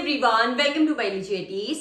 Everyone, welcome to biology.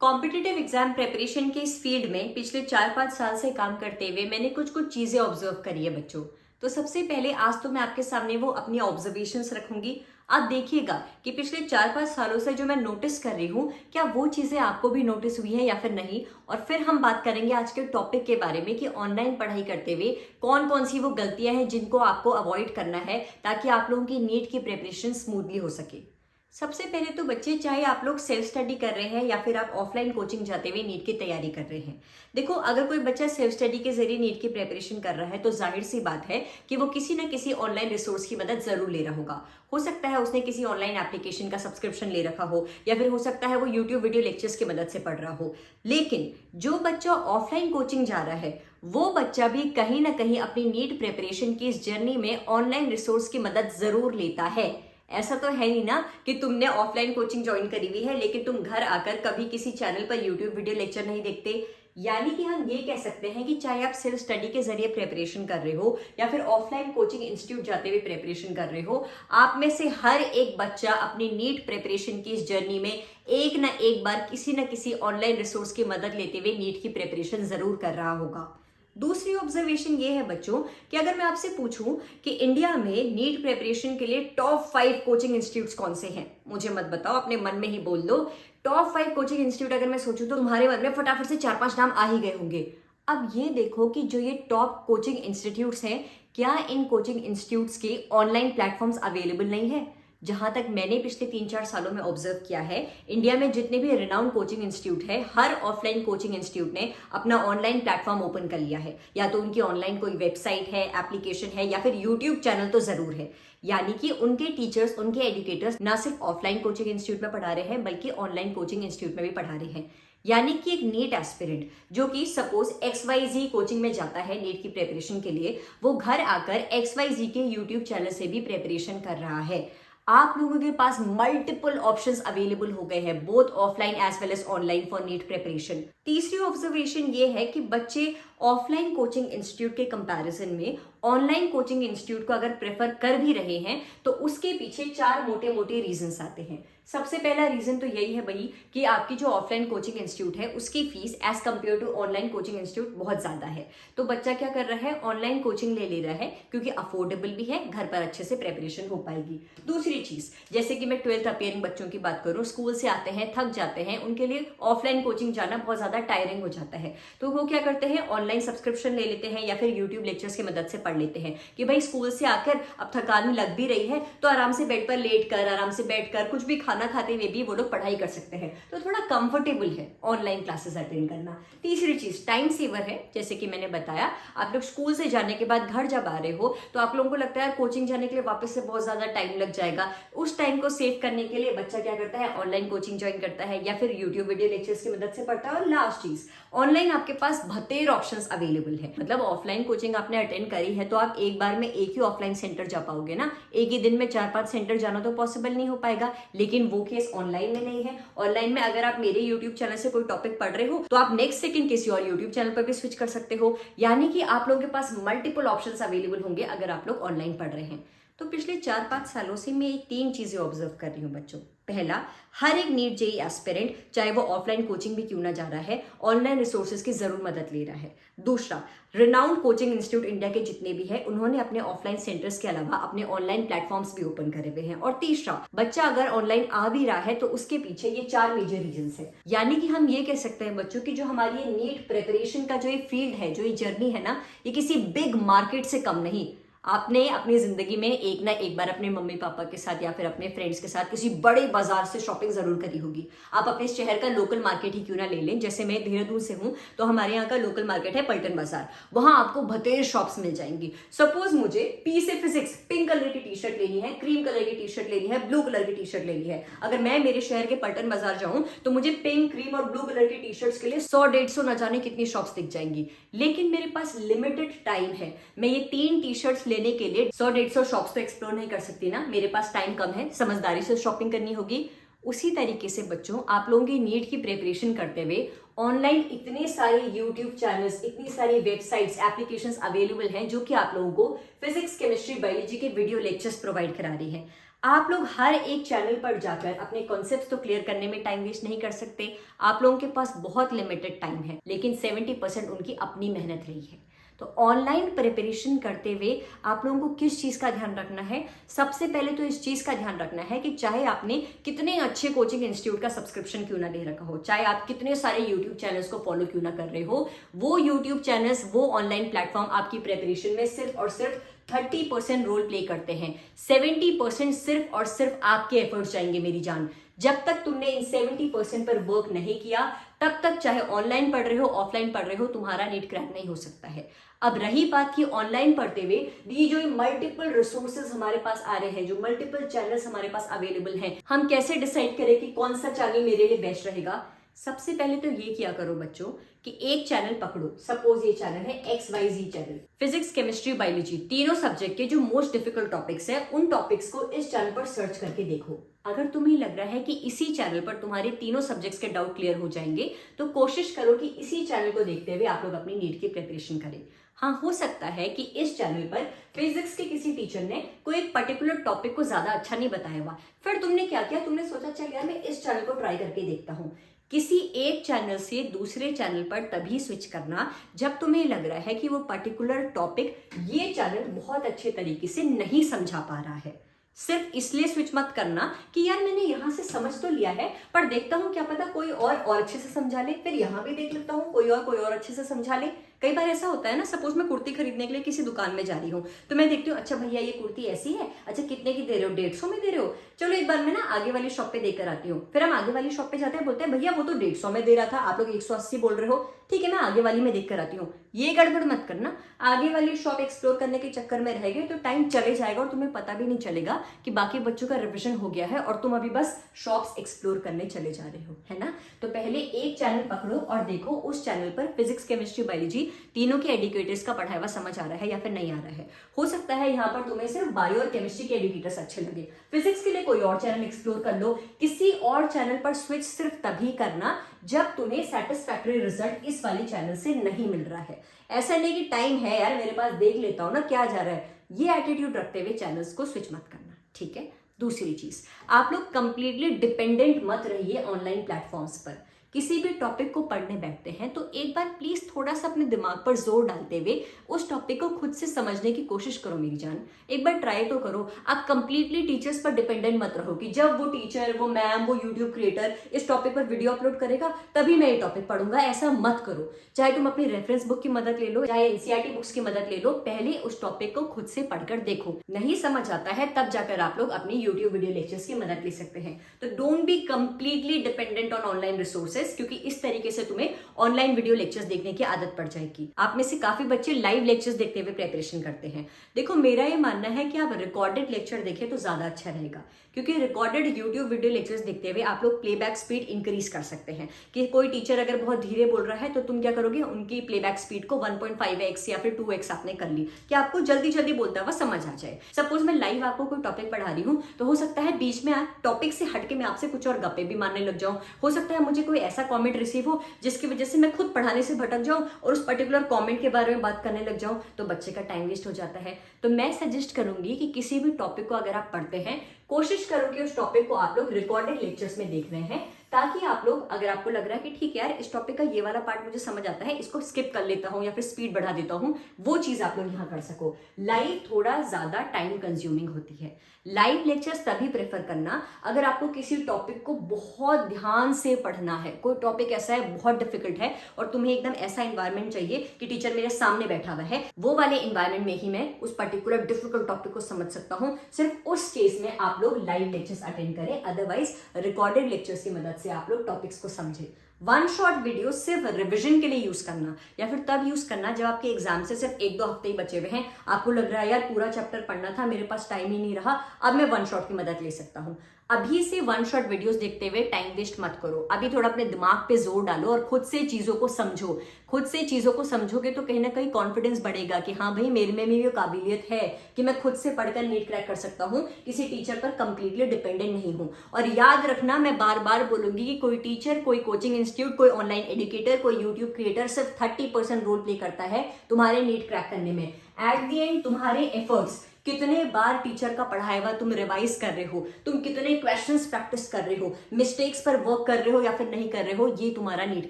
Competitive exam preparation के इस field में पिछले 4-5 साल से काम करते हुए मैंने कुछ चीजें ऑब्जर्व करी है बच्चों। तो सबसे पहले आज तो मैं आपके सामने वो अपनी ऑब्जर्वेशंस रखूंगी। आप देखिएगा कि पिछले 4-5 सालों से जो मैं नोटिस कर रही हूँ, क्या वो चीजें आपको भी नोटिस हुई है या फिर नहीं। और फिर हम बात करेंगे आज के टॉपिक के बारे में कि ऑनलाइन पढ़ाई करते हुए कौन कौन सी वो गलतियां हैं जिनको आपको अवॉइड करना है ताकि आप लोगों की नीट की प्रिपरेशन स्मूथली हो सके। सबसे पहले तो बच्चे, चाहे आप लोग सेल्फ स्टडी कर रहे हैं या फिर आप ऑफलाइन कोचिंग जाते हुए नीट की तैयारी कर रहे हैं, देखो अगर कोई बच्चा सेल्फ स्टडी के जरिए नीट की प्रिपरेशन कर रहा है तो जाहिर सी बात है कि वो किसी न किसी ऑनलाइन रिसोर्स की मदद जरूर ले रहा होगा। हो सकता है उसने किसी ऑनलाइन एप्लीकेशन का सब्सक्रिप्शन ले रखा हो या फिर हो सकता है वो यूट्यूब वीडियो लेक्चर्स की मदद से पढ़ रहा हो। लेकिन जो बच्चा ऑफलाइन कोचिंग जा रहा है वो बच्चा भी कहीं ना कहीं अपनी नीट प्रिपरेशन की इस जर्नी में ऑनलाइन रिसोर्स की मदद जरूर लेता है। ऐसा तो है नहीं ना कि तुमने ऑफलाइन कोचिंग ज्वाइन करी हुई है लेकिन तुम घर आकर कभी किसी चैनल पर यूट्यूब वीडियो लेक्चर नहीं देखते। यानी कि हम ये कह सकते हैं कि चाहे आप सेल्फ स्टडी के जरिए प्रिपरेशन कर रहे हो या फिर ऑफलाइन कोचिंग इंस्टीट्यूट जाते हुए प्रिपरेशन कर रहे हो, आप में से हर एक बच्चा अपनी नीट प्रिपरेशन की इस जर्नी में एक ना एक बार किसी न किसी ऑनलाइन रिसोर्स की मदद लेते हुए नीट की प्रिपरेशन जरूर कर रहा होगा। दूसरी ऑब्जर्वेशन ये है बच्चों कि अगर मैं आपसे पूछूं कि इंडिया में नीट प्रिपरेशन के लिए टॉप 5 कोचिंग इंस्टीट्यूट्स कौन से हैं, मुझे मत बताओ, अपने मन में ही बोल दो। टॉप 5 कोचिंग इंस्टीट्यूट अगर मैं सोचूं तो तुम्हारे मन में फटाफट से 4-5 नाम आ ही गए होंगे। अब ये देखो कि जो ये टॉप कोचिंग इंस्टीट्यूट्स हैं, क्या इन कोचिंग इंस्टीट्यूट्स के ऑनलाइन प्लेटफॉर्म्स अवेलेबल नहीं है। जहां तक मैंने पिछले 3-4 सालों में ऑब्जर्व किया है, इंडिया में जितने भी रिनाउंड कोचिंग इंस्टीट्यूट है, हर ऑफलाइन कोचिंग इंस्टीट्यूट ने अपना ऑनलाइन प्लेटफॉर्म ओपन कर लिया है। या तो उनकी ऑनलाइन कोई वेबसाइट है, एप्लीकेशन है या फिर यूट्यूब चैनल तो जरूर है। यानी कि उनके टीचर्स, उनके एजुकेटर्स ना सिर्फ ऑफलाइन कोचिंग इंस्टीट्यूट में पढ़ा रहे हैं बल्कि ऑनलाइन कोचिंग इंस्टीट्यूट में भी पढ़ा रहे हैं। यानी कि एक नीट एस्पिरेंट जो कि सपोज XYZ कोचिंग में जाता है नीट की प्रिपरेशन के लिए, वो घर आकर XYZ के यूट्यूब चैनल से भी प्रिपरेशन कर रहा है। आप लोगों के पास मल्टीपल ऑप्शंस अवेलेबल हो गए हैं, both offline as well as online for NEET preparation. तीसरी ऑब्जर्वेशन ये है कि बच्चे ऑफलाइन कोचिंग इंस्टीट्यूट के कंपैरिजन में ऑनलाइन कोचिंग इंस्टीट्यूट को अगर प्रेफर कर भी रहे हैं तो उसके पीछे 4 मोटे मोटे रीजंस आते हैं। सबसे पहला रीजन तो यही है भाई कि आपकी जो ऑफलाइन कोचिंग इंस्टीट्यूट है उसकी fees as compare to online coaching institute बहुत ज्यादा है। तो बच्चा क्या कर रहा है, ऑनलाइन कोचिंग ले रहा है क्योंकि अफोर्डेबल भी है, घर पर अच्छे से प्रिपरेशन हो पाएगी। दूसरी चीज, जैसे कि मैं 12th अपियरिंग बच्चों की बात करूं, स्कूल से आते हैं, थक जाते हैं, उनके लिए ऑफलाइन कोचिंग जाना बहुत ज्यादा टायरिंग हो जाता है। तो वो क्या करते हैं, ऑनलाइन सब्सक्रिप्शन ले लेते हैं या फिर यूट्यूब लेक्चर्स की मदद से पढ़ लेते हैं कि भाई स्कूल से आकर अब थकान लग भी रही है तो आराम से बेड पर लेट कर, आराम से बैठकर कुछ भी खाना खाते हुए भी वो लोग पढ़ाई कर सकते हैं। तो थोड़ा कंफर्टेबल है ऑनलाइन क्लासेस अटेंड करना। तीसरी चीज, टाइम सेवर है। जैसे कि मैंने बताया, आप लोग स्कूल से जाने के बाद घर जब आ रहे हो तो आप लोगों को लगता है कोचिंग जाने के लिए वापस से बहुत ज्यादा टाइम लग जाएगा। उस टाइम को सेव करने के लिए बच्चा क्या करता है, ऑनलाइन कोचिंग ज्वाइन करता है या फिर यूट्यूब वीडियो लेक्चर्स की मदद से पढ़ता है। और लास्ट चीज, ऑनलाइन आपके पास बतेर ऑप्शंस अवेलेबल है। मतलब ऑफलाइन कोचिंग आपने अटेंड करी है तो आप एक बार में एक ही ऑफलाइन सेंटर जा पाओगे ना, एक ही दिन में 4-5 सेंटर जाना तो पॉसिबल नहीं हो पाएगा। लेकिन वो केस ऑनलाइन में नहीं है। ऑनलाइन में अगर आप मेरे यूट्यूब चैनल से कोई टॉपिक पढ़ रहे हो तो आप नेक्स्ट सेकंड किसी और यूट्यूब चैनल पर भी स्विच कर सकते हो। यानी कि आप लोगों के पास मल्टीपल ऑप्शंस अवेलेबल होंगे अगर आप लोग ऑनलाइन पढ़ रहे हैं। तो पिछले 4-5 सालों से मैं 3 चीजें ऑब्जर्व कर रही हूँ बच्चों। पहला, हर एक नीट जेई एस्पिरेंट, चाहे वो ऑफलाइन कोचिंग भी क्यों ना जा रहा है, ऑनलाइन रिसोर्सेज की जरूर मदद ले रहा है। दूसरा, रिनाउंड कोचिंग इंस्टीट्यूट इंडिया के जितने भी हैं उन्होंने अपने ऑफलाइन सेंटर्स के अलावा अपने ऑनलाइन प्लेटफॉर्म्स भी ओपन करे हुए हैं। और तीसरा, बच्चा अगर ऑनलाइन आ भी रहा है तो उसके पीछे ये 4 मेजर रीजंस है। यानी कि हम ये कह सकते हैं बच्चों की जो हमारी ये नीट प्रिपरेशन का जो ये फील्ड है, जो ये जर्नी है ना, ये किसी बिग मार्केट से कम नहीं। आपने अपनी जिंदगी में एक ना एक बार अपने मम्मी पापा के साथ या फिर अपने फ्रेंड्स के साथ किसी बड़े बाजार से शॉपिंग जरूर करी होगी। आप अपने शहर का लोकल मार्केट ही क्यों ना ले लें। जैसे मैं देहरादून से हूं तो हमारे यहाँ का लोकल मार्केट है पलटन बाजार। वहां आपको बतेर शॉप्स मिल जाएंगी। सपोज मुझे पी से फिजिक्स पिंक कलर की टी शर्ट लेनी है, क्रीम कलर की टी शर्ट लेनी है, ब्लू कलर की टी शर्ट लेनी है। अगर मैं मेरे शहर के पलटन बाजार जाऊं तो मुझे पिंक, क्रीम और ब्लू कलर की टी शर्ट्स के लिए 100-150 न जाने कितनी शॉप्स दिख जाएंगी। लेकिन मेरे पास लिमिटेड टाइम है, मैं ये 3 टी शर्ट्स लेने के लिए 100-150 शॉप्स तो एक्सप्लोर नहीं कर सकती ना, मेरे पास टाइम कम है, समझदारी से शॉपिंग करनी होगी। उसी तरीके से बच्चों, आप लोगों की नीट की प्रिपरेशन करते हुए ऑनलाइन इतने सारे यूट्यूब चैनल्स, इतनी सारी वेबसाइट्स, एप्लीकेशंस अवेलेबल हैं जो कि आप लोगों को फिजिक्स, केमिस्ट्री, बायोलॉजी के वीडियो लेक्चर्स प्रोवाइड करा रही हैं। आप लोग हर एक चैनल पर जाकर अपने कॉन्सेप्ट्स तो क्लियर करने में टाइम वेस्ट नहीं कर सकते। आप लोगों के पास बहुत लिमिटेड टाइम है, लेकिन 70% उनकी अपनी मेहनत रही है। तो ऑनलाइन प्रिपरेशन करते हुए आप लोगों को किस चीज़ का ध्यान रखना है? सबसे पहले तो इस चीज़ का ध्यान रखना है कि चाहे आपने कितने अच्छे कोचिंग इंस्टीट्यूट का सब्सक्रिप्शन क्यों ना ले रखा हो, चाहे आप कितने सारे यूट्यूब चैनल्स को फॉलो क्यों ना कर रहे हो, वो यूट्यूब चैनल्स, वो ऑनलाइन प्लेटफॉर्म आपकी प्रिपरेशन में सिर्फ और सिर्फ 30% रोल प्ले करते हैं। 70% सिर्फ और सिर्फ आपके एफर्ट्स जाएंगे मेरी जान। जब तक तुमने इन 70% पर वर्क नहीं किया, तब तक चाहे ऑनलाइन पढ़ रहे हो, ऑफलाइन पढ़ रहे हो, तुम्हारा नीट क्रैक नहीं हो सकता है। अब रही बात कि ऑनलाइन पढ़ते हुए ये जो मल्टीपल रिसोर्सेज हमारे पास आ रहे हैं, जो मल्टीपल चैनल्स हमारे पास अवेलेबल हैं, हम कैसे डिसाइड करें कि कौन सा चैनल मेरे लिए बेस्ट रहेगा? सबसे पहले तो ये किया करो बच्चों कि एक चैनल पकड़ो। सपोज ये चैनल है XYZ channel, physics, chemistry, biology, तीनों सब्जेक्ट के जो मोस्ट डिफिकल्ट टॉपिक्स है, उन टॉपिक्स को इस चैनल पर सर्च करके देखो। अगर तुम्हें लग रहा है कि इसी चैनल पर तुम्हारे तीनों सब्जेक्ट्स के डाउट क्लियर हो जाएंगे, तो कोशिश करो कि इसी चैनल को देखते हुए आप लोग अपनी नीट की प्रिपरेशन करें। हाँ, हो सकता है कि इस चैनल पर फिजिक्स के किसी टीचर ने कोई एक पर्टिकुलर टॉपिक को ज्यादा अच्छा नहीं बताया हुआ, फिर तुमने क्या किया, तुमने सोचा चल यार मैं इस चैनल को ट्राई करके देखता हूँ। किसी एक चैनल से दूसरे चैनल पर तभी स्विच करना जब तुम्हें लग रहा है कि वो पर्टिकुलर टॉपिक ये चैनल बहुत अच्छे तरीके से नहीं समझा पा रहा है। सिर्फ इसलिए स्विच मत करना कि यार मैंने यहां से समझ तो लिया है, पर देखता हूं क्या पता कोई और अच्छे से समझा ले, फिर यहां भी देख लेता हूं कोई और अच्छे से समझा ले। कई बार ऐसा होता है ना, सपोज मैं कुर्ती खरीदने के लिए किसी दुकान में जा रही हूँ, तो मैं देखती हूँ अच्छा भैया ये कुर्ती ऐसी है, अच्छा कितने की दे रहे हो, 150 में दे रहे हो, चलो एक बार मैं ना आगे वाली शॉप पे देकर आती हूँ। फिर हम आगे वाली शॉप पे जाते हैं, बोलते हैं भैया वो तो 150 में दे रहा था, आप लोग 180 बोल रहे हो, ठीक है मैं आगे वाली में देख कर आती हूँ। ये गड़बड़ मत करना, आगे वाली शॉप एक्सप्लोर करने के चक्कर में रह गए तो टाइम चले जाएगा और तुम्हें पता भी नहीं चलेगा कि बाकी बच्चों का रिविजन हो गया है और तुम अभी बस शॉप्स एक्सप्लोर करने चले जा रहे हो, है ना। तो पहले एक चैनल पकड़ो और देखो उस चैनल पर फिजिक्स, केमिस्ट्री, बायोलॉजी तीनों के एडुकेटर्स का पढ़ाया हुआ समझ आ रहा है या फिर नहीं आ रहा है। हो सकता है यहाँ पर तुम्हें सिर्फ बायो और केमिस्ट्री के एडुकेटर्स अच्छे लगे, फिजिक्स के लिए कोई और चैनल एक्सप्लोर कर लो। किसी और चैनल पर स्विच सिर्फ तभी करना जब तुम्हें सेटिस्फैक्टरी रिजल्ट इस वाले चैनल से नहीं मिल रहा है। ऐसा नहीं कि टाइम है यार मेरे पास, देख लेता हूं ना क्या जा रहा है, ये एटीट्यूड रखते हुए चैनल्स को स्विच मत करना, ठीक है। दूसरी चीज, आप लोग कंप्लीटली डिपेंडेंट मत रहिए ऑनलाइन प्लेटफॉर्म्स पर। किसी भी टॉपिक को पढ़ने बैठते हैं तो एक बार प्लीज थोड़ा सा अपने दिमाग पर जोर डालते हुए उस टॉपिक को खुद से समझने की कोशिश करो मेरी जान। एक बार ट्राई तो करो। आप कंप्लीटली टीचर्स पर डिपेंडेंट मत रहो कि जब वो टीचर, वो मैम, वो यूट्यूब क्रिएटर इस टॉपिक पर वीडियो अपलोड करेगा तभी मैं ये टॉपिक पढ़ूंगा, ऐसा मत करो। चाहे तुम अपनी रेफरेंस बुक की मदद ले लो, चाहे एनसीईआरटी बुक्स की मदद ले लो, पहले उस टॉपिक को खुद से पढ़कर देखो। नहीं समझ आता है तब जाकर आप लोग अपनी यूट्यूब वीडियो लेक्चर्स की मदद ले सकते हैं। तो don't be completely dependent on online resources, क्योंकि इस तरीके से तुम्हें ऑनलाइन वीडियो लेक्चर्स देखने की आदत पड़ जाएगी। आप में से काफी बच्चे लाइव लेक्चर्स देखते हुए प्रिपरेशन करते हैं। देखो मेरा ये मानना है कि आप रिकॉर्डेड लेक्चर देखें तो ज्यादा अच्छा रहेगा, क्योंकि रिकॉर्डेड यूट्यूब वीडियो लेक्चर्स देखते हुए आप लोग प्लेबैक स्पीड इंक्रीज कर सकते हैं। कि कोई टीचर अगर बहुत धीरे बोल रहा है तो तुम क्या करोगे, उनकी प्लेबैक स्पीड को 1.5x या फिर 2x आपने कर ली कि आपको जल्दी जल्दी बोलता हुआ समझ आ जाए। सपोज मैं लाइव आपको कोई टॉपिक पढ़ा रही हूँ तो हो सकता है बीच में टॉपिक से हटके मैं आपसे कुछ और गप्पे भी मारने लग जाऊं। हो सकता है मुझे कोई ऐसा कमेंट रिसीव हो जिसकी वजह से मैं खुद पढ़ाने से भटक जाऊं और उस पर्टिकुलर कमेंट के बारे में बात करने लग जाऊं, तो बच्चे का टाइम वेस्ट हो जाता है। तो मैं सजेस्ट करूंगी कि किसी भी टॉपिक को अगर आप पढ़ते हैं, कोशिश करो कि उस टॉपिक को आप लोग रिकॉर्डेड लेक्चर्स में देख रहे हैं, ताकि आप लोग, अगर आपको लग रहा है कि ठीक है यार इस टॉपिक का ये वाला पार्ट मुझे समझ आता है, इसको स्किप कर लेता हूं या फिर स्पीड बढ़ा देता हूं, वो चीज आप लोग यहाँ कर सको। लाइव थोड़ा ज्यादा टाइम कंज्यूमिंग होती है। लाइव लेक्चर्स तभी प्रेफर करना अगर आपको किसी टॉपिक को बहुत ध्यान से पढ़ना है। कोई टॉपिक ऐसा है बहुत डिफिकल्ट है और तुम्हें एकदम ऐसा एनवायरनमेंट चाहिए कि टीचर मेरे सामने बैठा हुआ है, वो वाले एनवायरनमेंट में ही मैं उस पर्टिकुलर डिफिकल्ट टॉपिक को समझ सकता हूँ, सिर्फ उस केस में आप लोग लाइव लेक्चर्स अटेंड करें। अदरवाइज रिकॉर्डेड लेक्चर्स की मदद से आप लोग टॉपिक्स को समझे। वन शॉट वीडियो सिर्फ रिवीजन के लिए यूज करना, या फिर तब यूज करना जब आपके एग्जाम से सिर्फ 1-2 हफ्ते ही बचे हुए हैं, आपको लग रहा है यार पूरा चैप्टर पढ़ना था, मेरे पास टाइम ही नहीं रहा, अब मैं वन शॉट की मदद ले सकता हूं। अभी से वन शॉट वीडियोस देखते हुए टाइम वेस्ट मत करो। अभी थोड़ा अपने दिमाग पे जोर डालो और खुद से चीजों को समझो। खुद से चीजों को समझोगे तो कहीं ना कहीं कॉन्फिडेंस बढ़ेगा कि हाँ भाई मेरे में भी वो काबिलियत है कि मैं खुद से पढ़कर नीट क्रैक कर सकता हूँ, किसी टीचर पर कंप्लीटली डिपेंडेंट नहीं हूँ। और याद रखना, मैं बार बार बोलूंगी कि कोई टीचर, कोई कोचिंग इंस्टीट्यूट, कोई ऑनलाइन एजुकेटर, कोई यूट्यूब क्रिएटर सिर्फ 30% रोल प्ले करता है तुम्हारे नीट क्रैक करने में। एट द एंड तुम्हारे एफर्ट्स, कितने बार टीचर का पढ़ाया हुआ तुम रिवाइज कर रहे हो, तुम कितने क्वेश्चंस प्रैक्टिस कर रहे हो, मिस्टेक्स पर वर्क कर रहे हो या फिर नहीं कर रहे हो, ये तुम्हारा नीट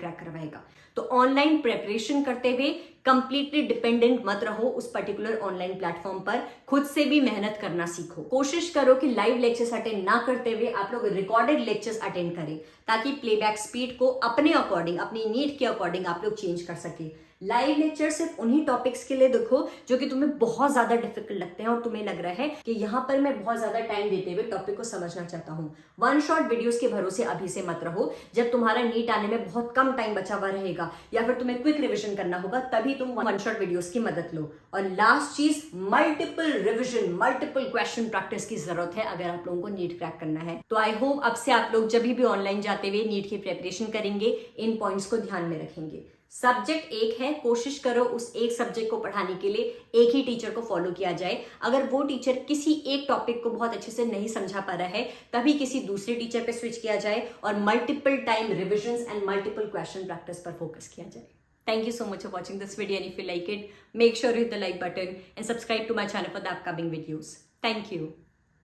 क्रैक करवाएगा। तो ऑनलाइन प्रेपरेशन करते हुए कंप्लीटली डिपेंडेंट मत रहो उस पर्टिकुलर ऑनलाइन प्लेटफॉर्म पर, खुद से भी मेहनत करना सीखो। कोशिश करो कि लाइव लेक्चर्स अटेंड ना करते हुए आप लोग रिकॉर्डेड लेक्चर्स अटेंड करें, ताकि प्लेबैक स्पीड को अपने अकॉर्डिंग, अपनी नीड के अकॉर्डिंग आप लोग चेंज कर सके। लाइव लेक्चर सिर्फ उन्हीं टॉपिक्स के लिए देखो जो कि तुम्हें बहुत ज्यादा डिफिकल्ट लगते हैं और तुम्हें लग रहा है कि यहाँ पर मैं बहुत ज्यादा टाइम देते हुए टॉपिक को समझना चाहता हूँ। वन शॉट वीडियोस के भरोसे अभी से मत रहो। जब तुम्हारा नीट आने में बहुत कम टाइम बचा हुआ रहेगा या फिर तुम्हें क्विक रिविजन करना होगा, तभी तुम वन शॉट वीडियोस की मदद लो। और लास्ट चीज, multiple revision, multiple question practice की जरूरत है अगर आप लोगों को नीट क्रैक करना है। तो आई होप अब से आप लोग जब भी ऑनलाइन जाते हुए नीट की प्रिपरेशन करेंगे इन पॉइंट्स को ध्यान में रखेंगे। सब्जेक्ट एक है, कोशिश करो उस एक सब्जेक्ट को पढ़ाने के लिए एक ही टीचर को फॉलो किया जाए। अगर वो टीचर किसी एक टॉपिक को बहुत अच्छे से नहीं समझा पा रहा है, तभी किसी दूसरे टीचर पे स्विच किया जाए और multiple time revisions and multiple question practice पर फोकस किया जाए। Thank you so much for watching this video, and if you like it, make sure to hit the like button and subscribe to my channel for the upcoming videos. Thank you.